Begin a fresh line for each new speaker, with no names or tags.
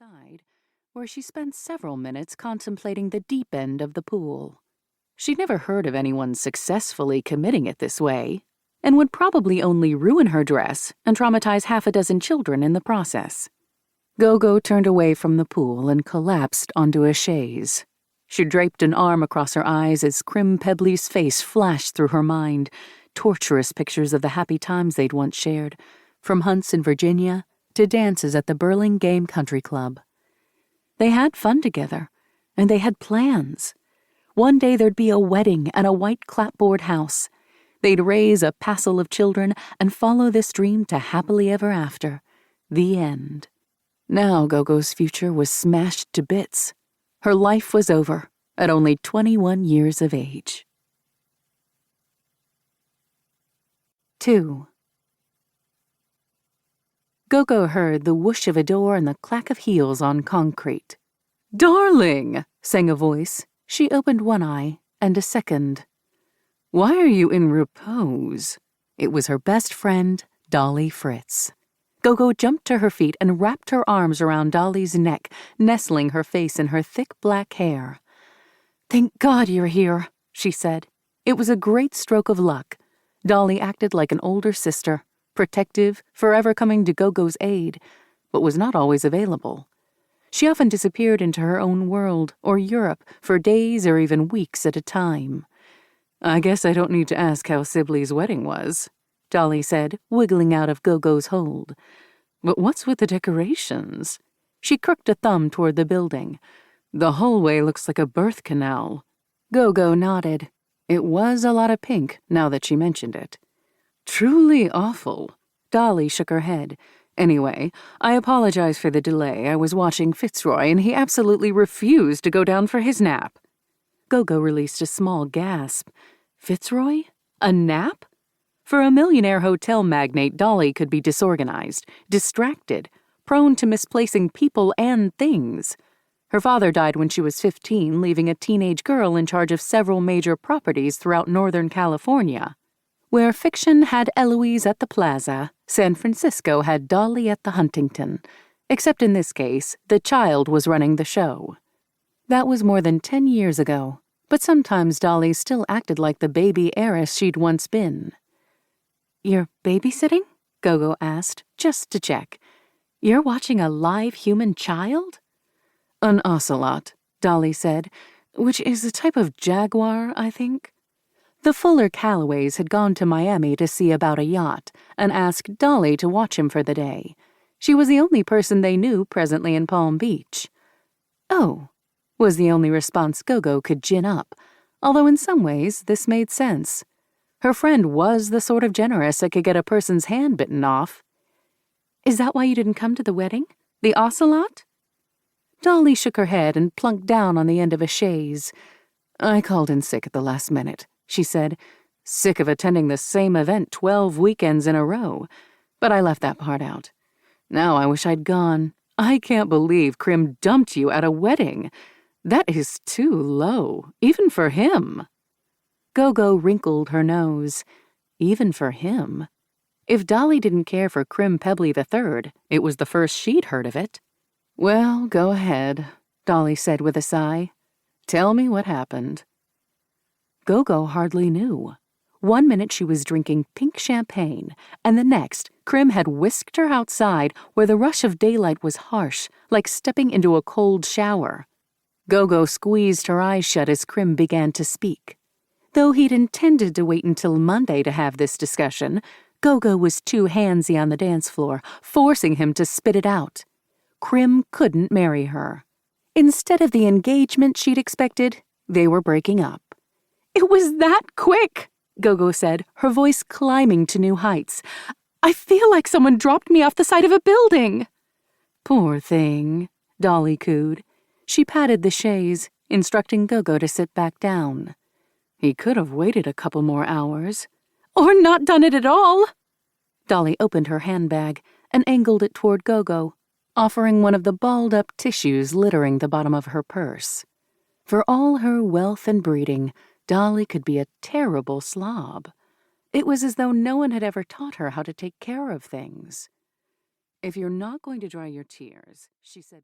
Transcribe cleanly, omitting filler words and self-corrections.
outside, where she spent several minutes contemplating the deep end of the pool. She'd never heard of anyone successfully committing it this way, and would probably only ruin her dress and traumatize half a dozen children in the process. Gogo turned away from the pool and collapsed onto a chaise. She draped an arm across her eyes as Crim Pebley's face flashed through her mind, torturous pictures of the happy times they'd once shared, from hunts in Virginia to dances at the Burlingame Country Club. They had fun together, and they had plans. One day there'd be a wedding at a white clapboard house. They'd raise a passel of children and follow this dream to happily ever after. The end. Now Gogo's future was smashed to bits. Her life was over at only 21 years of age. 2. Gogo heard the whoosh of a door and the clack of heels on concrete. "Darling!" sang a voice. She opened one eye and a second. "Why are you in repose?" It was her best friend, Dolly Fritz. Gogo jumped to her feet and wrapped her arms around Dolly's neck, nestling her face in her thick black hair. "Thank God you're here," she said. It was a great stroke of luck. Dolly acted like an older sister, protective, forever coming to Gogo's aid, but was not always available. She often disappeared into her own world or Europe for days or even weeks at a time. "I guess I don't need to ask how Sibley's wedding was," Dolly said, wiggling out of Gogo's hold. "But what's with the decorations?" She crooked a thumb toward the building. "The hallway looks like a birth canal." Gogo nodded. It was a lot of pink, now that she mentioned it. "Truly awful." Dolly shook her head. "Anyway, I apologize for the delay. I was watching Fitzroy, and he absolutely refused to go down for his nap." Gogo released a small gasp. Fitzroy? A nap? For a millionaire hotel magnate, Dolly could be disorganized, distracted, prone to misplacing people and things. Her father died when she was 15, leaving a teenage girl in charge of several major properties throughout Northern California. Where fiction had Eloise at the Plaza, San Francisco had Dolly at the Huntington. Except in this case, the child was running the show. That was more than 10 years ago, but sometimes Dolly still acted like the baby heiress she'd once been. "You're babysitting?" Gogo asked, just to check. "You're watching a live human child?" "An ocelot," Dolly said, "which is a type of jaguar, I think." The Fuller Callaways had gone to Miami to see about a yacht and asked Dolly to watch him for the day. She was the only person they knew presently in Palm Beach. "Oh," was the only response Gogo could gin up, although in some ways this made sense. Her friend was the sort of generous that could get a person's hand bitten off. "Is that why you didn't come to the wedding? The ocelot?" Dolly shook her head and plunked down on the end of a chaise. "I called in sick at the last minute," she said. "Sick of attending the same event 12 weekends in a row. But I left that part out. Now I wish I'd gone. I can't believe Crim dumped you at a wedding. That is too low, even for him." Gogo wrinkled her nose. Even for him? If Dolly didn't care for Crim Pebley III, it was the first she'd heard of it. "Well, go ahead," Dolly said with a sigh. "Tell me what happened." Gogo hardly knew. One minute she was drinking pink champagne, and the next, Crim had whisked her outside where the rush of daylight was harsh, like stepping into a cold shower. Gogo squeezed her eyes shut as Crim began to speak. Though he'd intended to wait until Monday to have this discussion, Gogo was too handsy on the dance floor, forcing him to spit it out. Crim couldn't marry her. Instead of the engagement she'd expected, they were breaking up. "It was that quick," Gogo said, her voice climbing to new heights. "I feel like someone dropped me off the side of a building." "Poor thing," Dolly cooed. She patted the chaise, instructing Gogo to sit back down. "He could have waited a couple more hours." "Or not done it at all." Dolly opened her handbag and angled it toward Gogo, offering one of the balled-up tissues littering the bottom of her purse. For all her wealth and breeding, Dolly could be a terrible slob. It was as though no one had ever taught her how to take care of things. "If you're not going to dry your tears," she said.